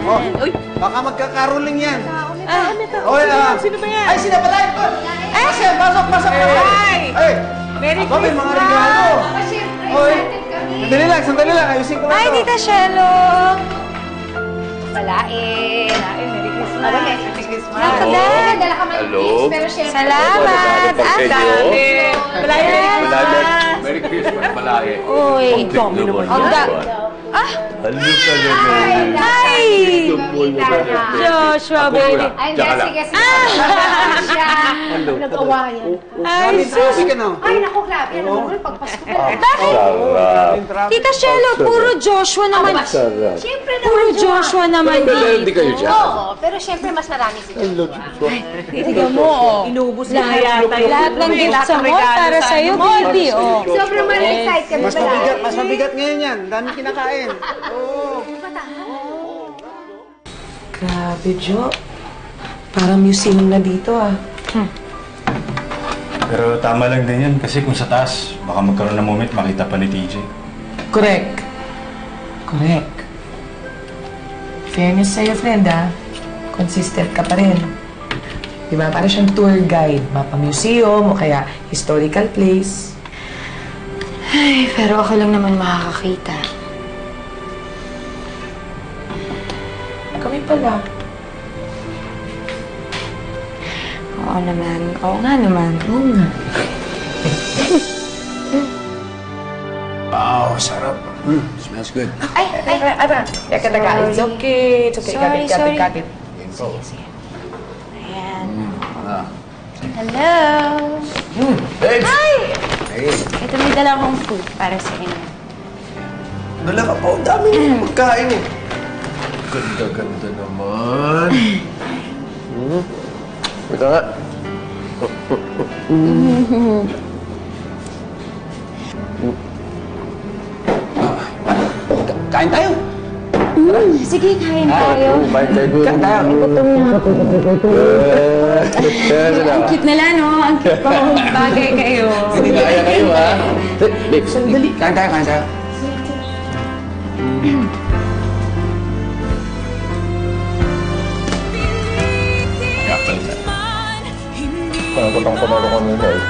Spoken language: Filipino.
Oh, baka magkakaroling yan. Oy, sino ba yan? Ay, sino pala ito? Pasok! Ay! Merry Ako, may mga Christmas! regalo. Siyempre, Oy, excited kami. sandali lang. Ayusin ko lang Hi, to. Tita Shelo! Malain. Merry Christmas! Merry Christmas. Dad. Dala ka man gifts, pero siyempre. Salamat! Ang dami! Malaya Christmas! Merry Christmas, Malaye. Uy! Ang dami naman Ang yan. Hallo ka naman. Hi! Joshua, baby! Ay, Tsaka lang. sige. Siya. Nag-awayan. Ay, Traffic ka na. Ay, naku, grabe. Ano naman, pagpasko ko. Sarap. Tita Shelo, puro Joshua naman. Sarap. Siyempre naman, Puro Joshua naman Hindi dito. kayo dyan. Oo, pero siyempre mas marami si Hello, Joshua. Joshua. Tignan mo, oh. Inubos na yata yun. Lahat ng gifts mo para sa'yo, baby, oh. Sobrang excited kami. Mas mabigat ngayon yan. Dami kinakain. Grabe, Jo. Parang museum na dito, ah. Pero tama lang din yan kasi kung sa taas, baka magkaroon ng moment makita pa ni TJ. Correct. Correct. Fairness sa'yo, friend, ah. Consistent ka pa rin. Diba? Para siyang tour guide. Mapa-museum o kaya historical place. Ay, pero ako lang naman makakakita. Kami pala. Oo naman. Oo nga naman. Oo nga. Wow, sarap. Smells good. Ay. Teka. It's okay. It's okay. Sorry. Got it. Ayan. Ah. Hello! Babes! Hi! Hey. Ito may dala kong food para sa inyo. Dala ka pa. Ang dami ng pagkain eh. Ganda-ganda naman. Ito nga. Kain tayo. Sige, kain tayo. Kain tayo. Gutom na ako. Ang cute nila, no? Ang cute ko. Bagay kayo. Hindi na kaya kayo, ha? Babe, sandali. Kain tayo. Kaya pala. Parang kutang-kumalo ko nila eh.